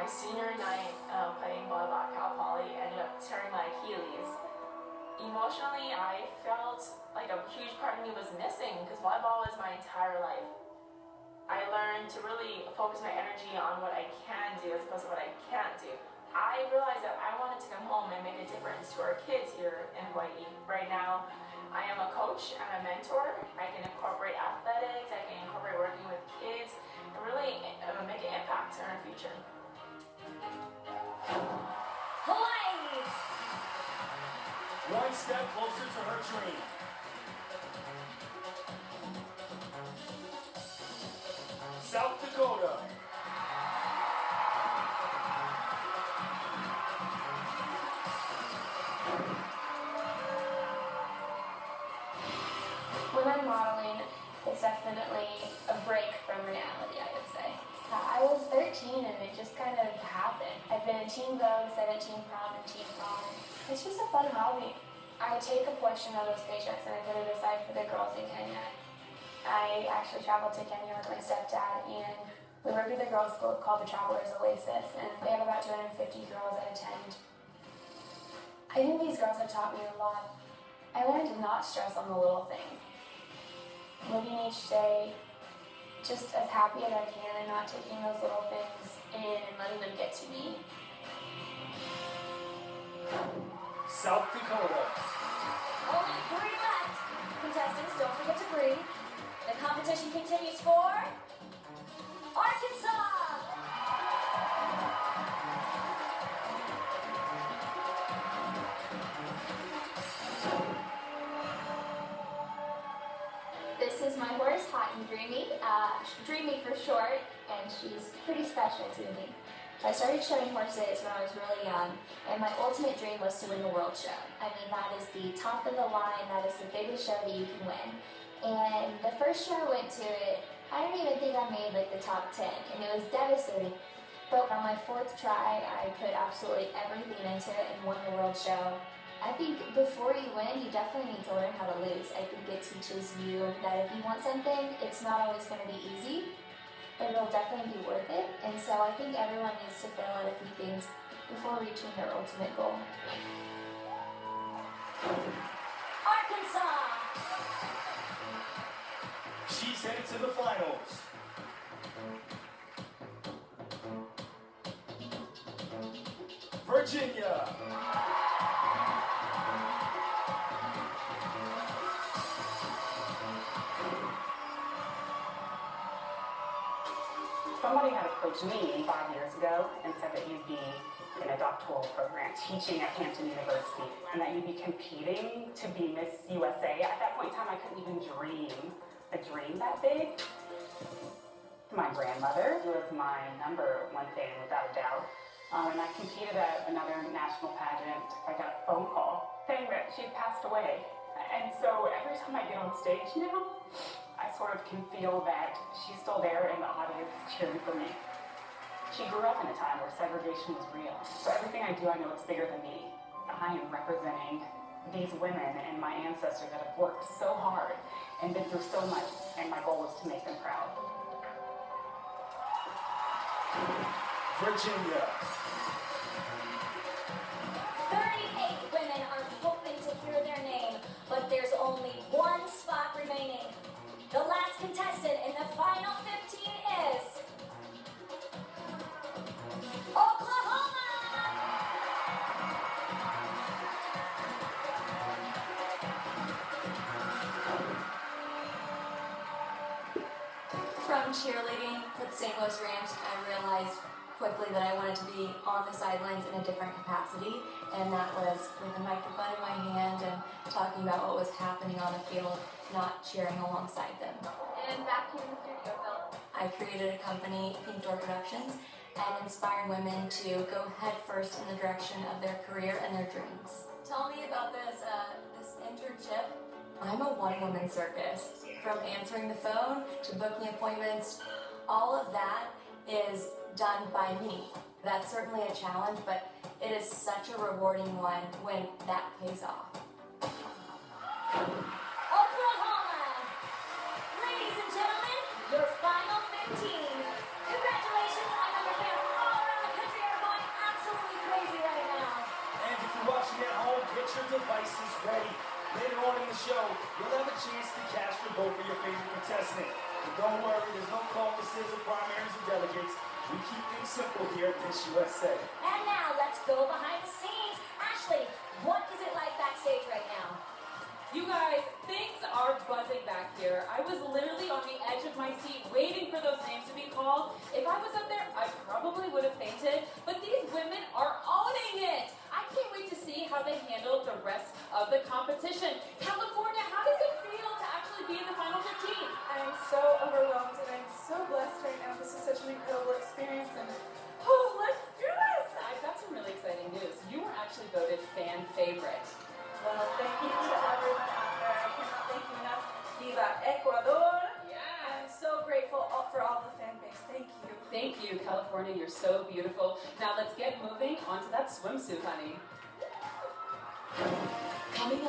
my senior night playing volleyball at Cal Poly, ended up tearing my Achilles. Emotionally, I felt like a huge part of me was missing because volleyball was my entire life. I learned to really focus my energy on what I can do as opposed to what I can't do. I realized that I wanted to come home and make a difference to our kids here in Hawaii. Right now, I am a coach and a mentor. I can incorporate athletics, I can incorporate working with kids, and really make an impact in our future. Hawaii! One step closer to her dream. South Dakota. When I'm modeling, it's definitely a break from reality, I would say. I was 13 and it just kind of happened. I've been in Teen Vogue, 17 Prom, and Teen Prom. It's just a fun hobby. I take a portion of those paychecks and I put it aside for the girls in Kenya. I actually traveled to Kenya with my stepdad, and we work with a girls' school called the Travelers Oasis, and they have about 250 girls that attend. I think these girls have taught me a lot. I learned to not stress on the little things. Living each day just as happy as I can and not taking those little things in and letting them get to me. South Dakota. Only 3 left. Contestants, don't forget to breathe. The competition continues for Arkansas! This is my horse, Hot and Dreamy. Dreamy for short, and she's pretty special to me. I started showing horses when I was really young, and my ultimate dream was to win the World Show. I mean, that is the top of the line, that is the biggest show that you can win. And the first show I went to it, I don't even think I made like the top 10, and it was devastating. But on my 4th try, I put absolutely everything into it and won the World Show. I think before you win, you definitely need to learn how to lose. I think it teaches you that if you want something, it's not always going to be easy, but it'll definitely be worth it. And so I think everyone needs to fail at a few things before reaching their ultimate goal. Arkansas! She's headed to the finals. Virginia. Somebody had approached me 5 years ago and said that you'd be in a doctoral program teaching at Hampton University and that you'd be competing to be Miss USA. At that point in time, I couldn't even dream a dream that big. My grandmother was my #1 fan, without a doubt. When I competed at another national pageant, I got a phone call saying that she had passed away. And so every time I get on stage now, I sort of can feel that she's still there in the audience cheering for me. She grew up in a time where segregation was real. So everything I do, I know it's bigger than me. I am representing these women and my ancestors that have worked so hard and been through so much, and my goal is to make them proud. Virginia. 38 women are hoping to hear their name, but there's only 1 spot remaining. The last contestant in the final 15 is Oklahoma! From cheerleading for the St. Louis Rams, I realized quickly that I wanted to be on the sidelines in a different capacity, and that was with a microphone in my hand and talking about what was happening on the field, not cheering alongside them. And back here in the studio, Bill. I created a company, Pink Door Productions, and inspired women to go head first in the direction of their career and their dreams. Tell me about this internship. I'm a one-woman circus. From answering the phone to booking appointments, all of that is done by me. That's certainly a challenge, but it is such a rewarding one when that pays off. Oklahoma! Ladies and gentlemen, your final 15. Congratulations, I know your fans all around the country ready. Later on in the show, you'll have a chance to cast your vote for your favorite contestant. But don't worry, there's no caucuses or primaries or delegates. We keep things simple here at Miss USA. And now let's go behind the scenes. Ashley, what is it like backstage right now? You guys, things are buzzing back here. I was literally on the edge of my seat waiting for those names to be called. If I was up there, I probably would have fainted. But these women are owning it. I can't wait to see how they handle the rest of the competition. California, how does it feel to actually be in the final 15? I'm so overwhelmed and I'm so blessed right now. This is such an incredible experience and let's do this! I've got some really exciting news. You were actually voted fan favorite. Well, thank you to everyone out there. I cannot thank you enough. Viva Ecuador! Yeah. I'm so grateful for all the fan base. Thank you. Thank you, California. You're so beautiful. Now let's get moving onto that swimsuit, honey. Coming up.